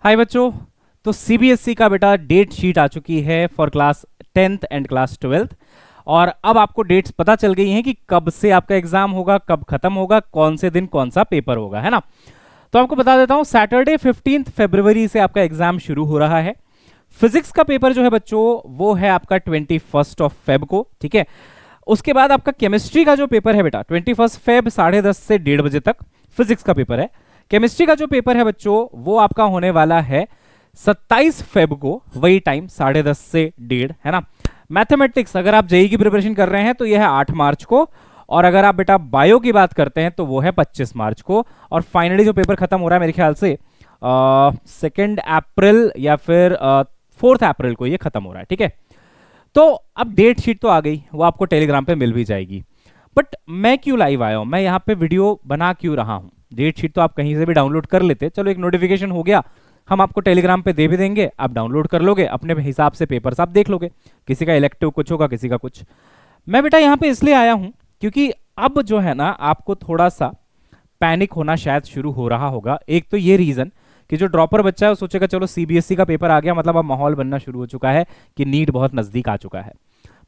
हाय बच्चों। तो सीबीएसई का बेटा डेट शीट आ चुकी है for class 10th and class 12th। और अब आपको डेट्स पता चल गई हैं कि कब से आपका एग्जाम होगा, कब खत्म होगा, कौन से दिन कौन सा पेपर होगा, है ना। तो आपको बता देता हूं, सैटरडे 15 फरवरी से आपका एग्जाम शुरू हो रहा है। फिजिक्स का पेपर जो है बच्चों वो है आपका 21 फेब को, ठीक है। उसके बाद आपका केमिस्ट्री का जो पेपर है बेटा 21 फेब 10:30 से 1:30 बजे तक फिजिक्स का पेपर है। केमिस्ट्री का जो पेपर है बच्चों वो आपका होने वाला है 27 फेब को, वही टाइम 10:30 से 1:30, है ना। मैथमेटिक्स अगर आप जेई की प्रिपरेशन कर रहे हैं तो यह है 8 मार्च को, और अगर आप बेटा बायो की बात करते हैं तो वो है 25 मार्च को। और फाइनली जो पेपर खत्म हो रहा है मेरे ख्याल से 2 अप्रैल या फिर 4 अप्रैल को ये खत्म हो रहा है, ठीक है। तो अब डेट शीट तो आ गई, वो आपको टेलीग्राम पे मिल भी जाएगी। बट मैं क्यों लाइव आया हूं, मैं यहाँ पे वीडियो बना क्यों रहा हूं। डेट शीट तो आप कहीं से भी डाउनलोड कर लेते, चलो एक नोटिफिकेशन हो गया, हम आपको टेलीग्राम पे दे भी देंगे, आप डाउनलोड कर लोगे, अपने हिसाब से पेपर्स आप देख लोगे, किसी का इलेक्टिव कुछ होगा, किसी का कुछ। मैं बेटा यहाँ पे इसलिए आया हूँ क्योंकि अब जो है ना आपको थोड़ा सा पैनिक होना शायद शुरू हो रहा होगा। एक तो ये रीजन कि जो ड्रॉपर बच्चा है वो सोचेगा चलो सीबीएसई का पेपर आ गया, मतलब अब माहौल बनना शुरू हो चुका है कि नीट बहुत नजदीक आ चुका है।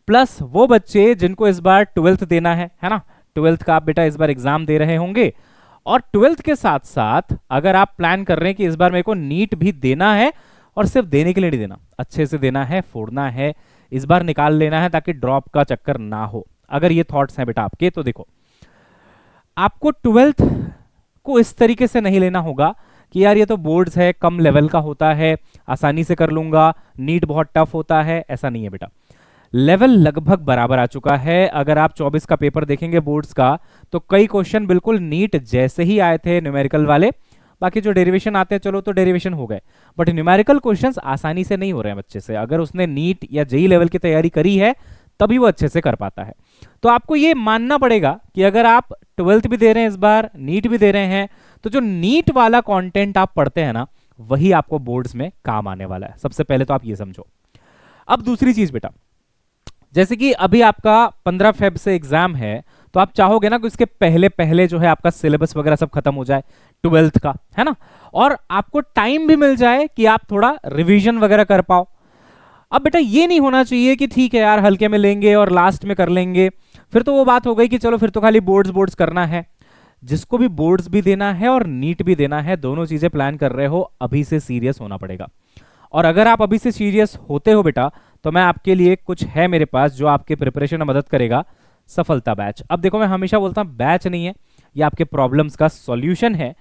प्लस वो बच्चे जिनको इस बार 12th देना है ना, 12th का आप बेटा इस बार एग्जाम दे रहे होंगे, और 12th के साथ साथ अगर आप प्लान कर रहे हैं कि इस बार मेरे को नीट भी देना है, और सिर्फ देने के लिए नहीं देना, अच्छे से देना है, फोड़ना है, इस बार निकाल लेना है ताकि ड्रॉप का चक्कर ना हो, अगर ये थॉट्स हैं बेटा आपके, तो देखो आपको 12th को इस तरीके से नहीं लेना होगा कि यार ये तो बोर्ड्स है, कम लेवल का होता है, आसानी से कर लूंगा, नीट बहुत टफ होता है, ऐसा नहीं है बेटा। लेवल लगभग बराबर आ चुका है। अगर आप 24 का पेपर देखेंगे बोर्ड्स का तो कई क्वेश्चन बिल्कुल नीट जैसे ही आए थे न्यूमेरिकल वाले, बाकी जो डेरिवेशन आते हैं चलो तो डेरिवेशन हो गए, बट न्यूमेरिकल क्वेश्चंस आसानी से नहीं हो रहे हैं बच्चे से। अगर उसने नीट या जेई लेवल की तैयारी करी है तभी वो अच्छे से कर पाता है। तो आपको ये मानना पड़ेगा कि अगर आप 12th भी दे रहे हैं इस बार, नीट भी दे रहे हैं, तो जो नीट वाला कंटेंट आप पढ़ते हैं ना वही आपको बोर्ड्स में काम आने वाला है। सबसे पहले तो आप ये समझो। अब दूसरी चीज बेटा, जैसे कि अभी आपका 15 फेब से एग्जाम है, तो आप चाहोगे ना कि उसके पहले पहले जो है आपका सिलेबस वगैरह सब खत्म हो जाए 12th का, है ना, और आपको टाइम भी मिल जाए कि आप थोड़ा रिवीजन वगैरह कर पाओ। अब बेटा ये नहीं होना चाहिए कि ठीक है यार हल्के में लेंगे और लास्ट में कर लेंगे, फिर तो वो बात हो गई कि चलो फिर तो खाली बोर्ड्स बोर्ड्स करना है। जिसको भी बोर्ड्स भी देना है और नीट भी देना है, दोनों चीजें प्लान कर रहे हो, अभी से सीरियस होना पड़ेगा। और अगर आप अभी से सीरियस होते हो बेटा तो मैं आपके लिए कुछ है मेरे पास जो आपके प्रिपरेशन में मदद करेगा, सफलता बैच। अब देखो मैं हमेशा बोलता हूं बैच नहीं है, ये आपके प्रॉब्लम्स का सॉल्यूशन है,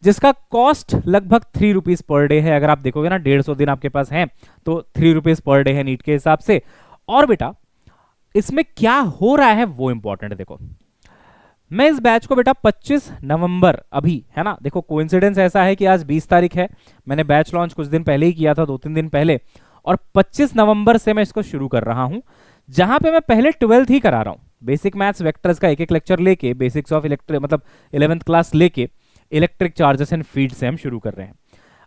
जिसका कॉस्ट लगभग 3 रुपीज पर डे है। अगर आप देखोगे ना 150 दिन आपके पास है तो 3 रुपीज पर डे है नीट के हिसाब से। और बेटा इसमें क्या हो रहा है वो इंपॉर्टेंट है। देखो मैं इस बैच को बेटा 25 नवंबर अभी, है ना, देखो कोइंसिडेंस ऐसा है कि आज 20 तारीख है, मैंने बैच लॉन्च कुछ दिन पहले ही किया था, 2-3 दिन पहले, और 25 नवंबर से मैं इसको शुरू कर रहा हूं, जहां पे मैं पहले 12th ही करा रहा हूं। बेसिक मैथ्स वेक्टर्स का एक लेक्चर लेके, बेसिक्स ऑफ इलेक्ट्रिक मतलब 11th क्लास लेके इलेक्ट्रिक चार्जेस एंड फील्ड से हम शुरू कर रहे हैं।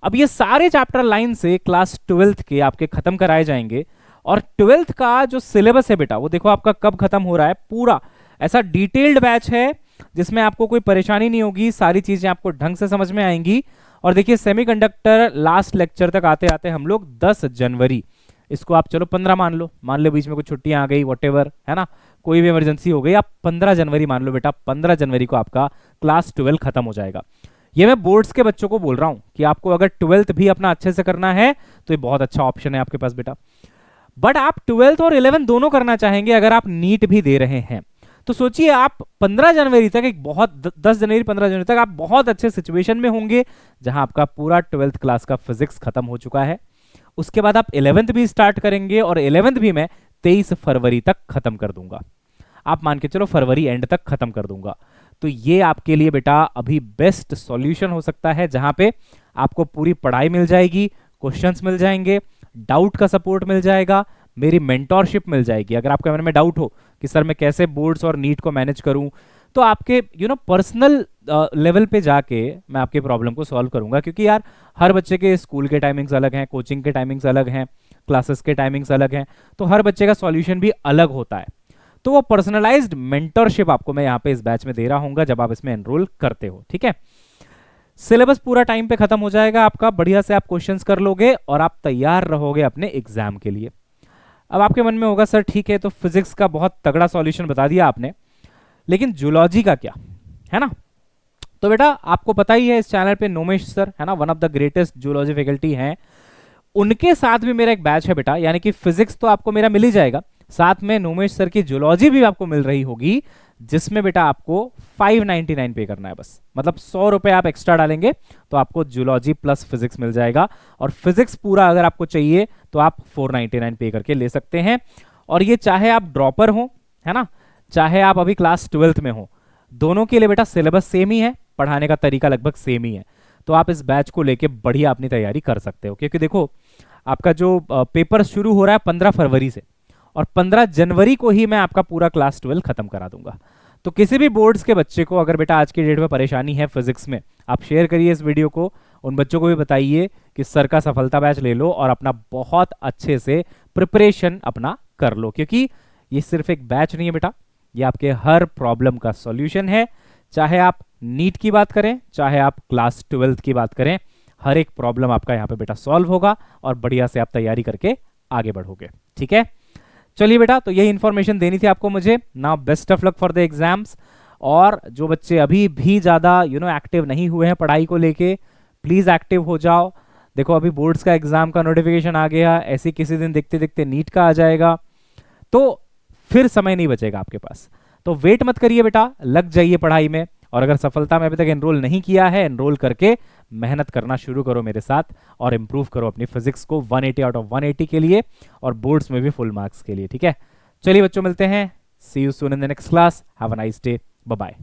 अब ये सारे चैप्टर लाइन से क्लास 12th के आपके खत्म कराए जाएंगे, और 12th का जो सिलेबस है बेटा वो देखो आपका कब खत्म हो रहा है, पूरा ऐसा डिटेल्ड बैच है जिसमें आपको कोई परेशानी नहीं होगी, सारी चीजें आपको ढंग से समझ में आएंगी। और देखिए सेमीकंडक्टर लास्ट लेक्चर तक आते आते हम लोग 10 जनवरी, इसको आप चलो 15 मान लो बीच में कुछ छुट्टियां आ गई वॉटेवर, है ना, कोई भी इमरजेंसी हो गई, आप 15 जनवरी मान लो बेटा, 15 जनवरी को आपका क्लास 12 खत्म हो जाएगा। ये मैं बोर्ड्स के बच्चों को बोल रहा हूं कि आपको अगर 12th भी अपना अच्छे से करना है तो ये बहुत अच्छा ऑप्शन है आपके पास बेटा। बट आप 12th और 11th दोनों करना चाहेंगे अगर आप नीट भी दे रहे हैं, तो सोचिए आप 15 जनवरी तक एक बहुत 10 जनवरी 15 जनवरी तक आप बहुत अच्छे सिचुएशन में होंगे जहां आपका पूरा 12th क्लास का फिजिक्स खत्म हो चुका है। उसके बाद आप 11th भी स्टार्ट करेंगे, और 11th भी मैं 23 फरवरी तक खत्म कर दूंगा, आप मान के चलो फरवरी एंड तक खत्म कर दूंगा। तो ये आपके लिए बेटा अभी बेस्ट सॉल्यूशन हो सकता है, जहां पे आपको पूरी पढ़ाई मिल जाएगी, क्वेश्चंस मिल जाएंगे, डाउट का सपोर्ट मिल जाएगा, मेरी मेंटोरशिप मिल जाएगी। अगर आपके मन में डाउट हो कि सर मैं कैसे बोर्ड्स और नीट को मैनेज करूं, तो आपके पर्सनल लेवल पे जाके मैं आपके प्रॉब्लम को सॉल्व करूंगा, क्योंकि यार हर बच्चे के स्कूल के टाइमिंग्स अलग हैं, कोचिंग के टाइमिंग्स अलग हैं, क्लासेस के टाइमिंग्स अलग हैं, तो हर बच्चे का सॉल्यूशन भी अलग होता है। तो वो पर्सनलाइज्ड मेंटरशिप आपको मैं यहाँ पे इस बैच में दे रहा हूँ जब आप इसमें एनरोल करते हो, ठीक है। सिलेबस पूरा टाइम पे खत्म हो जाएगा आपका, बढ़िया से आप क्वेश्चंस कर लोगे और आप तैयार रहोगे अपने एग्जाम के लिए। अब आपके मन में होगा सर ठीक है, तो फिजिक्स का बहुत तगड़ा सॉल्यूशन बता दिया आपने, लेकिन जूलॉजी का क्या, है ना। तो बेटा आपको पता ही है इस चैनल पे नोमेश सर है ना, one of the greatest zoology faculty हैं, उनके साथ भी मेरा एक बैच है बेटा, यानी कि फिजिक्स तो आपको मेरा मिल ही जाएगा, साथ में नोमेश सर की जूलॉजी भी आपको मिल रही होगी, जिसमें बेटा आपको 599 पे करना है बस, मतलब 100 रुपए आप एक्स्ट्रा डालेंगे तो आपको जूलॉजी प्लस फिजिक्स मिल जाएगा। और फिजिक्स पूरा अगर आपको चाहिए तो आप 499 पे करके ले सकते हैं। और ये चाहे आप ड्रॉपर हो, है ना, चाहे आप अभी क्लास 12th में हो, दोनों के लिए बेटा सिलेबस सेम ही है, पढ़ाने का तरीका लगभग सेम ही है। तो आप इस बैच को लेके बढ़िया अपनी तैयारी कर सकते हो, क्योंकि देखो आपका जो पेपर शुरू हो रहा है 15 फरवरी से, और 15 जनवरी को ही मैं आपका पूरा क्लास 12 खत्म करा दूंगा। तो किसी भी बोर्ड्स के बच्चे को अगर बेटा आज की डेट में परेशानी है फिजिक्स में, आप शेयर करिए इस वीडियो को, उन बच्चों को भी बताइए कि सर का सफलता बैच ले लो और अपना बहुत अच्छे से प्रिपरेशन अपना कर लो, क्योंकि ये सिर्फ एक बैच नहीं है बेटा, ये आपके हर प्रॉब्लम का सॉल्यूशन है। चाहे आप नीट की बात करें, चाहे आप क्लास 12th की बात करें, हर एक प्रॉब्लम आपका यहाँ पे बेटा सॉल्व होगा और बढ़िया से आप तैयारी करके आगे बढ़ोगे। ठीक है, चलिए बेटा, तो यही इंफॉर्मेशन देनी थी आपको मुझे। Now best of luck for the exams. और जो बच्चे अभी भी ज़्यादा एक्टिव नहीं हुए हैं पढ़ाई को लेके, प्लीज़ एक्टिव हो जाओ। देखो अभी बोर्ड्स का एग्जाम का नोटिफिकेशन आ गया, ऐसे किसी दिन देखते देखते नीट का आ जाएगा, तो फिर समय नहीं बचेगा आपके पास। तो वेट मत करिए बेटा, लग जाइए पढ़ाई में। और अगर सफलता में अभी तक एनरोल नहीं किया है, एनरोल करके मेहनत करना शुरू करो मेरे साथ और इंप्रूव करो अपनी फिजिक्स को 180 आउट ऑफ 180 के लिए, और बोर्ड्स में भी फुल मार्क्स के लिए। ठीक है, चलिए बच्चों, मिलते हैं। See you soon in the next class. Have a nice day, bye bye.